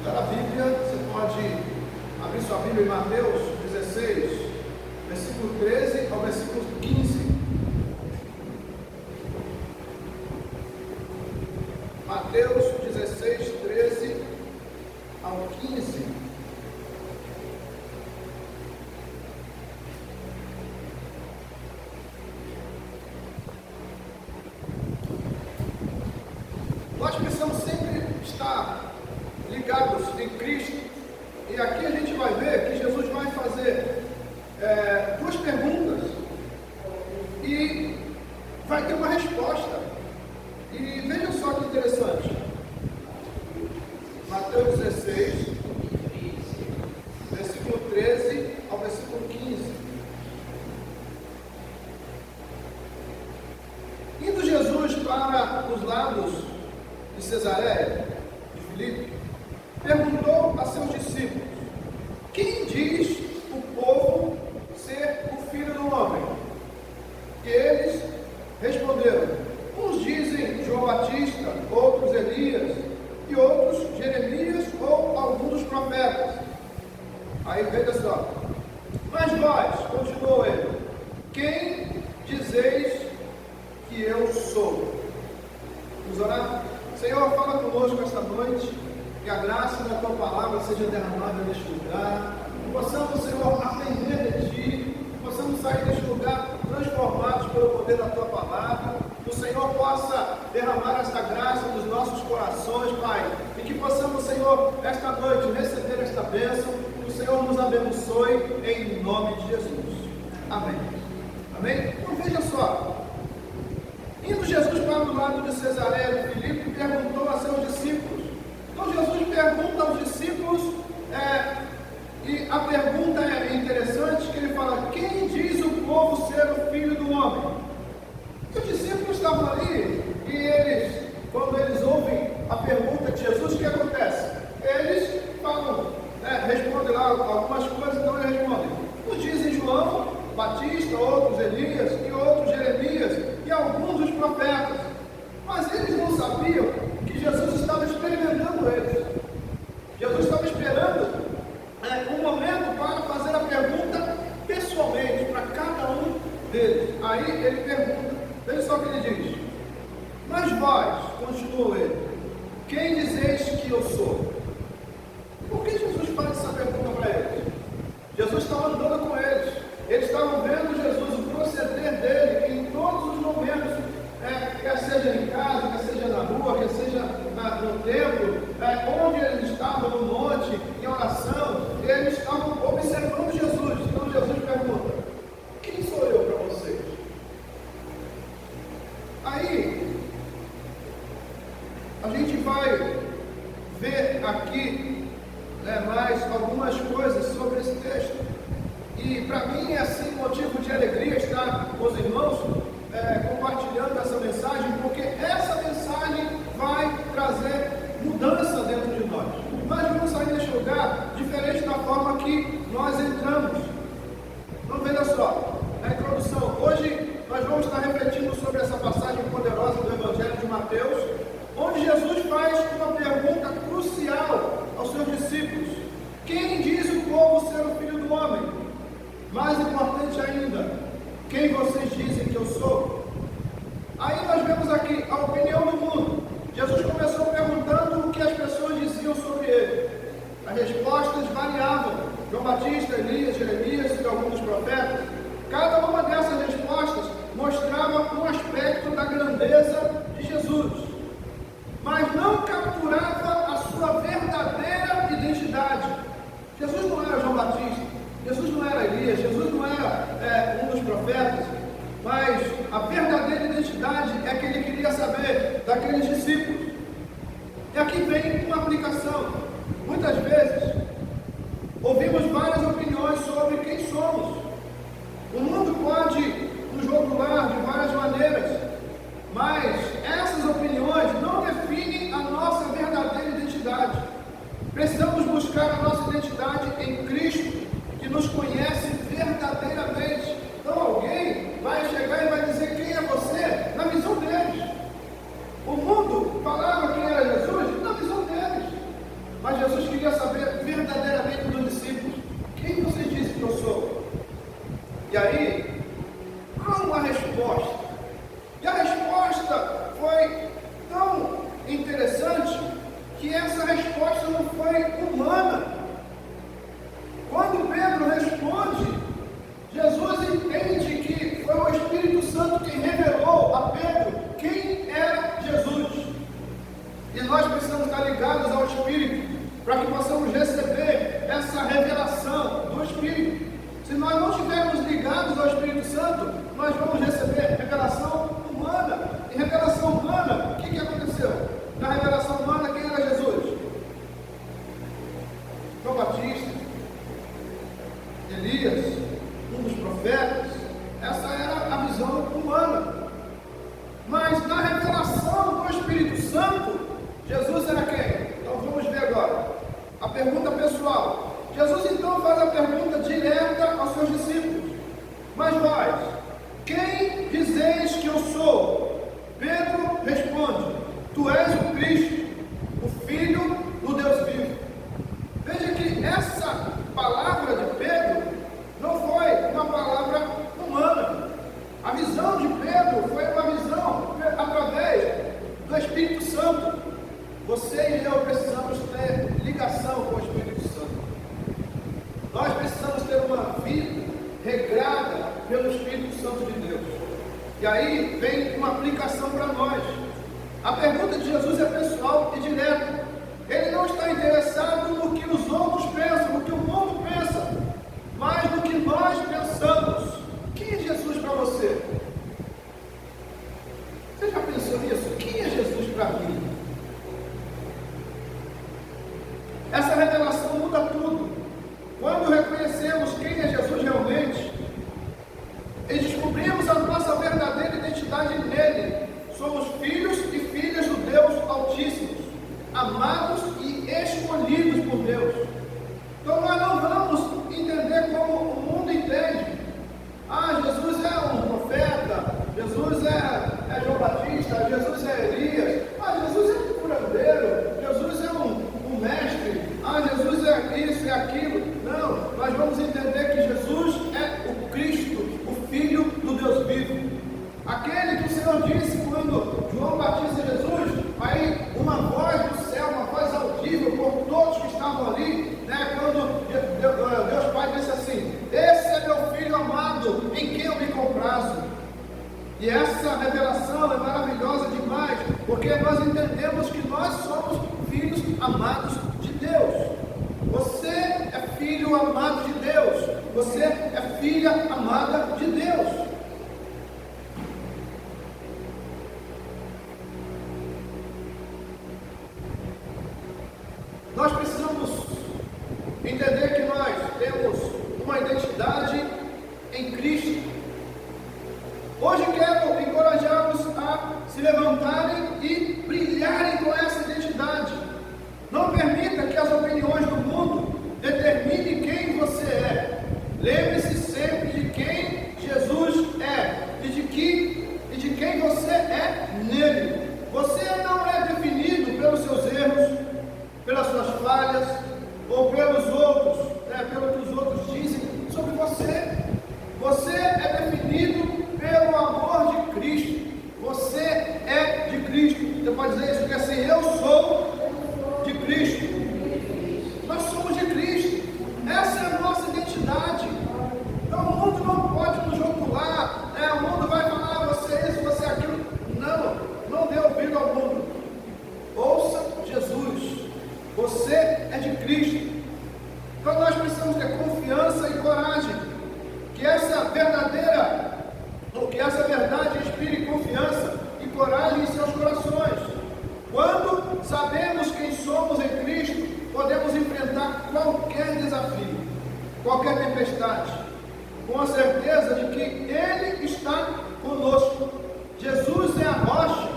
Para a Bíblia, você pode abrir sua Bíblia em Mateus 16, versículo 13 ao versículo 15. Mateus 16, 13 ao 15. Nós precisamos sempre estar ligados em Cristo, e aqui a gente vai ver que Jesus vai fazer duas perguntas e vai ter uma resposta. E veja só que interessante, Mateus 16, versículo 13 ao versículo 15. Indo Jesus para os lados de Cesareia de Filipe, perguntou a seus discípulos: quem diz o povo ser o Filho do Homem? E eles responderam: uns dizem João Batista, outros Elias, e outros Jeremias ou algum dos profetas. Aí veja só: mas vós, continuou ele, quem dizeis que eu sou? Vamos orar? Senhor, fala conosco esta noite, que a graça da tua palavra seja derramada neste lugar, que possamos, Senhor, aprender de ti, que possamos sair deste lugar transformados pelo poder da tua palavra, que o Senhor possa derramar esta graça nos nossos corações, Pai, e que possamos, Senhor, esta noite receber esta bênção, que o Senhor nos abençoe em nome de Jesus. Amém. Amém? Então veja só. Indo Jesus para o lado de Cesareia de Filipe, perguntou a seus discípulos. Então Jesus pergunta aos discípulos, e a pergunta é interessante, que ele fala: quem diz o povo ser o Filho do Homem? Os discípulos estavam ali, e eles, quando eles ouvem a pergunta de Jesus, o que acontece? Eles falam, respondem lá algumas coisas, então eles respondem: uns dizem João Batista, outros Elias, e outros Jeremias, e alguns dos profetas. Mas eles não sabiam que Jesus estava experimentando eles. Jesus estava esperando um momento para fazer a pergunta pessoalmente para cada um deles. Aí ele pergunta, veja só o que ele diz: mas vós, continuou ele, quem dizeis que eu sou? Por que Jesus faz essa pergunta para eles? Jesus estava andando com eles. Eles estavam vendo Jesus, o proceder dele, em todos os momentos, quer seja em casa, quer seja na rua, quer seja no templo, onde eles estavam, no monte, em oração, eles estavam observando Jesus. Então Jesus pergunta: quem sou eu para vocês? Aí, a gente vai ver aqui mais algumas coisas sobre esse texto. E para mim é assim motivo de alegria estar com os irmãos compartilhando essa mensagem, porque essa mensagem vai trazer mudança dentro de nós. Nós vamos sair deste lugar diferente da forma que nós entramos. Então veja só, na introdução, hoje nós vamos estar refletindo sobre essa passagem poderosa do Evangelho de Mateus, onde Jesus faz uma pergunta crucial aos seus discípulos: quem diz o povo ser o Filho do Homem? Mais importante ainda, quem vocês dizem que eu sou? Aí nós vemos aqui a opinião do mundo. Jesus começou perguntando o que as pessoas diziam sobre ele. As respostas variavam: João Batista, Elias, Jeremias e alguns dos profetas. Cada uma dessas respostas mostrava um aspecto da grandeza de Jesus, mas não capturava a sua verdadeira identidade. Jesus não era João Batista, Jesus não era Elias, Jesus não era um dos profetas, mas a verdadeira identidade é que ele queria saber daqueles discípulos. E aqui vem uma aplicação. Muitas vezes ouvimos várias opiniões sobre quem somos. O mundo pode nos rotular de várias maneiras, mas essas opiniões não definem a nossa verdadeira identidade. Precisamos buscar a nossa identidade em Cristo, que nos conhece verdadeiramente. Então alguém vai chegar e vai dizer quem é você na visão deles. O mundo falava quem era Jesus na visão deles. Mas Jesus queria saber verdadeiramente dos discípulos: quem vocês dizem que eu sou? E aí, há uma resposta. E a resposta foi tão interessante que essa resposta não foi humana. Quando Pedro responde, Jesus entende que foi o Espírito Santo quem revelou a Pedro quem era Jesus. E nós precisamos estar ligados ao Espírito para que possamos receber essa revelação do Espírito. Se nós não estivermos ligados ao Espírito Santo, nós vamos receber revelação humana. E revelação humana, o que aconteceu? Na revelação humana, quem era Jesus? João Batista, Elias, um dos profetas. Essa era a visão humana. Mas na revelação do Espírito Santo, Jesus era quem? Então vamos ver agora a pergunta pessoal. Jesus então faz a pergunta direta aos seus discípulos: mas vós, quem dizeis que eu sou? Pedro responde: tu és o Cristo, o Filho do Deus vivo. Veja que essa palavra de Pedro não foi uma palavra humana. A visão de Pedro foi uma visão através do Espírito Santo. Você e eu precisamos ter ligação com o Espírito Santo. Nós precisamos ter uma vida regrada pelo Espírito Santo de Deus. E aí vem uma aplicação para nós. A pergunta de Jesus é pessoal e direta. Ele não está interessado no que os outros pensam, no que o mundo pensa, mas no que nós pensamos. Quem é Jesus para você? Você já pensou nisso? Quem é Jesus para mim? Essa revelação muda tudo. Quando reconhecemos quem é Jesus realmente, e descobrimos a nossa verdadeira identidade nele, somos filhos e filhas do Deus Altíssimo, amados e escolhidos por Deus. Então nós não vamos entender como o mundo entende. Jesus é um profeta, Jesus é João Batista, Jesus é Elias, Jesus é um curandeiro, Jesus é um mestre, Jesus é isso e aquilo. Não, nós vamos entender que Jesus é o Cristo, o Filho do Deus vivo. Aquele que o Senhor disse quando João batiza Jesus, aí uma voz do céu, uma voz audível por todos que estavam ali, quando Deus Pai disse assim: esse é meu Filho amado, em quem eu me comprazo. E essa revelação é maravilhosa demais, porque nós entendemos que nós somos filhos amados de Deus. Você é filho amado de Deus, você é filha amada de Deus. Nós precisamos entender que nós temos uma identidade em Cristo. Hoje quero encorajá-los a se levantarem e brilharem com essa identidade. Não permita que as opiniões do mundo determinem quem você é. Lembre-se sempre de quem Jesus é e de quem você é nele. Você não é definido pelos seus erros, pelas suas falhas, ou pelos outros, pelo que os outros dizem sobre você. Você é definido pelo amor de Cristo. Você é de Cristo. Você pode dizer isso, que assim: eu sou de Cristo. Nós somos de Cristo. Essa é a nossa identidade. Então o mundo não pode nos rotular, o mundo vai falar: você é isso, você é aquilo. Não dê ouvido ao mundo. Ouça Jesus. Você é de Cristo. Então nós precisamos ter confiança e coragem, que essa verdade inspire confiança e coragem em seus corações. Quando sabemos quem somos em Cristo, podemos enfrentar qualquer desafio, qualquer tempestade, com a certeza de que Ele está conosco. Jesus é a rocha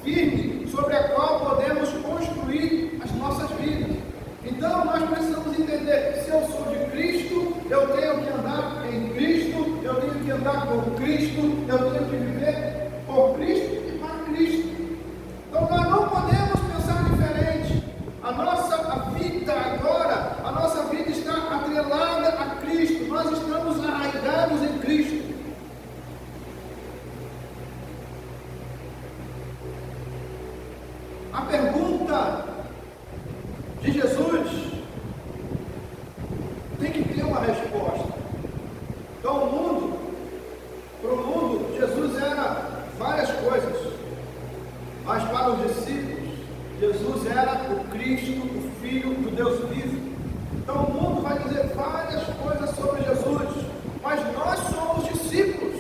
firme sobre a qual podemos construir as nossas vidas. Então nós precisamos entender que se eu sou de Cristo, eu tenho que andar em Cristo, eu tenho que andar por Cristo, eu tenho que viver por Cristo e para Cristo. Então nós não podemos pensar diferente. A de Jesus tem que ter uma resposta. Então para o mundo, Jesus era várias coisas, mas para os discípulos, Jesus era o Cristo, o Filho do Deus vivo. Então o mundo vai dizer várias coisas sobre Jesus, mas nós somos discípulos.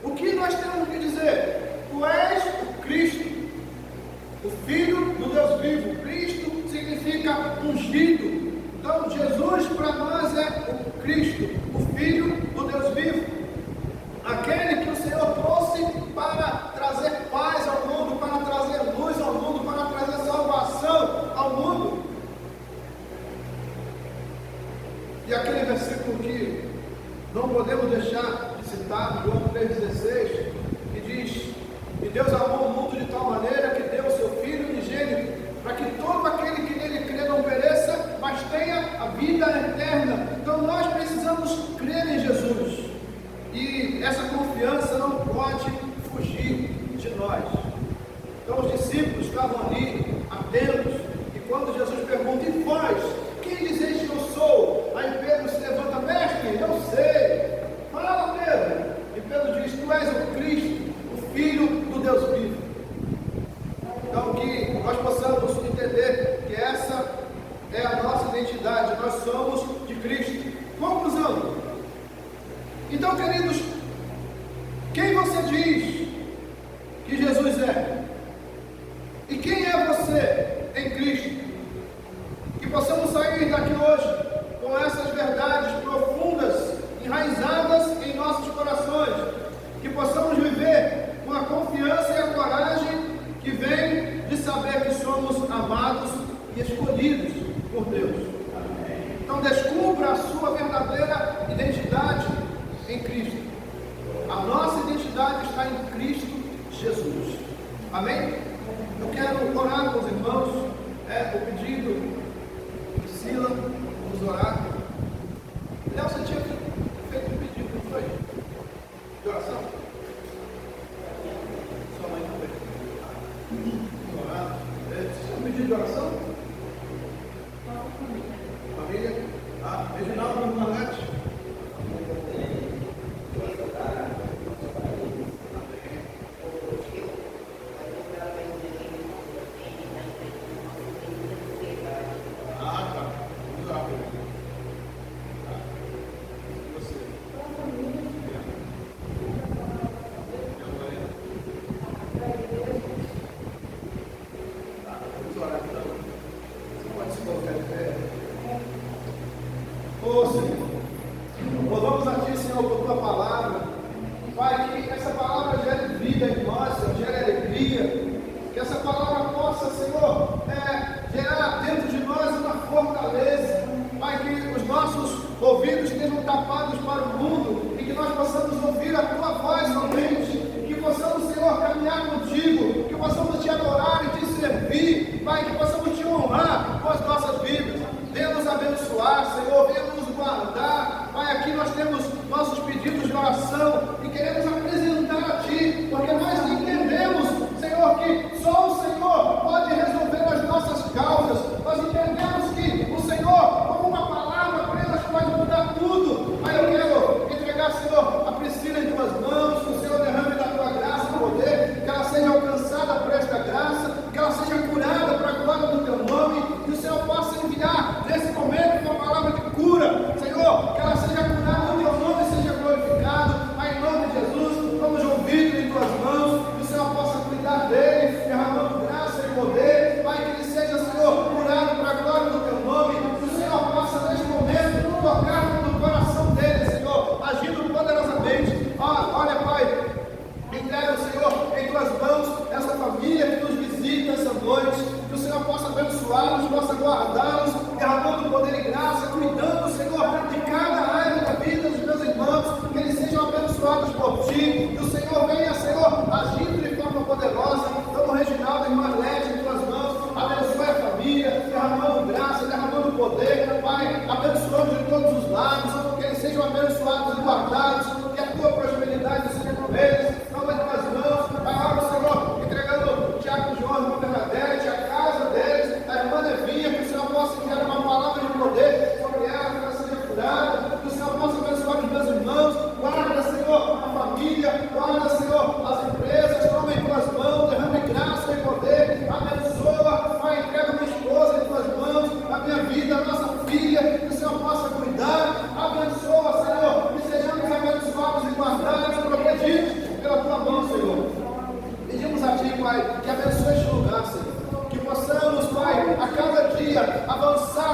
O que nós temos que dizer? Tu és o Cristo, o Filho do Deus vivo. Cristo significa ungido. Então Jesus para nós é o Cristo, o Filho do Deus vivo. Aquele que o Senhor trouxe para trazer paz ao mundo, para trazer luz ao mundo, para trazer salvação ao mundo. E aquele versículo que não podemos deixar de citar, João 3,16, que diz: e Deus amou o mundo de tal maneira que deu o seu Filho unigênito, para que todo aquele que nele crê não pereça, mas tenha a vida eterna. Então nós precisamos crer em Jesus, e essa confiança não pode fugir de nós. Então os discípulos estavam ali, atentos, e quando Jesus pergunta: e vós, quem dizeis que eu sou? Aí Pedro se levanta: mestre, eu sei. Fala, Pedro. E Pedro diz: tu és o Cristo, o Filho do Deus vivo. Então que nós possamos entender que essa é a nossa identidade, nós somos de Cristo. Conclusão. Então, queridos, quem você diz que Jesus é? E quem é você em Cristo? Que possamos sair daqui hoje com essas verdades profundas, enraizadas em nossos corações. Que possamos viver com a confiança e a coragem que vem de saber que somos amados e escolhidos por Deus. Então descubra a sua verdadeira identidade em Cristo. A nossa identidade está em Cristo Jesus. Amém? Eu quero orar com os irmãos. O pedido de Sila, vamos orar. Léo, você tinha feito um pedido, não foi? De oração? Sua mãe não fez. Vamos orar. Você tinha um pedido de oração? Família? Reginaldo, na net.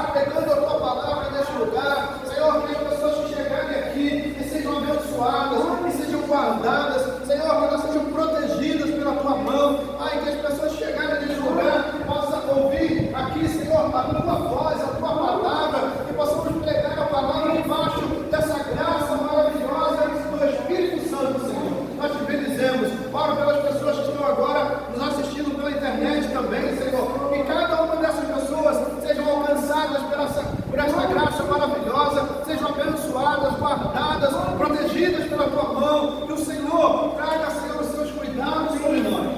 lugar, pegando a tua palavra neste lugar. Senhor, que as pessoas que chegarem aqui e sejam abençoadas, e sejam guardadas, Senhor, que elas sejam protegidas pela tua mão. Pai, que as pessoas chegarem neste lugar possam ouvir aqui, Senhor, a tua voz, a tua palavra, que possamos pregar a palavra debaixo dessa graça maravilhosa do Espírito Santo, Senhor. Nós te bendizemos. Oro pelas pessoas que estão agora nos assistindo pela internet também, Senhor. Que cada uma dessas pessoas sejam alcançadas por essa graça maravilhosa, sejam abençoadas, guardadas, protegidas pela tua mão. Que o Senhor traga, Senhor, os seus cuidados sobre nós.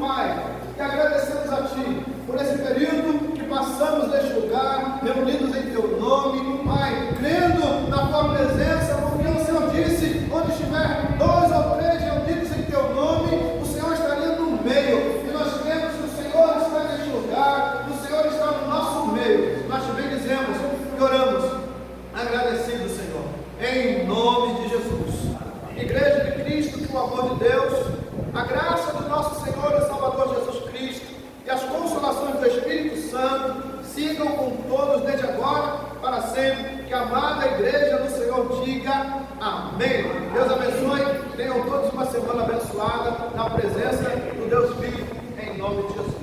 Pai, que agradecemos a Ti por esse período que passamos neste lugar, reunidos em Teu nome, Pai, crendo na Tua presença, porque o Senhor disse, onde estiver 2 ou 3 reunidos em Teu nome, o Senhor estaria no meio, e nós cremos que o Senhor está neste lugar, o Senhor está no nosso meio. Nós te bendizemos e oramos, agradecidos, Senhor, em nome de Jesus. Igreja de Cristo, que o amor de Deus, a graça do nosso Senhor e Salvador Jesus Cristo e as consolações do Espírito Santo sigam com todos desde agora para sempre. Que a amada igreja do Senhor diga amém. Deus abençoe. Tenham todos uma semana abençoada na presença do Deus vivo, em nome de Jesus.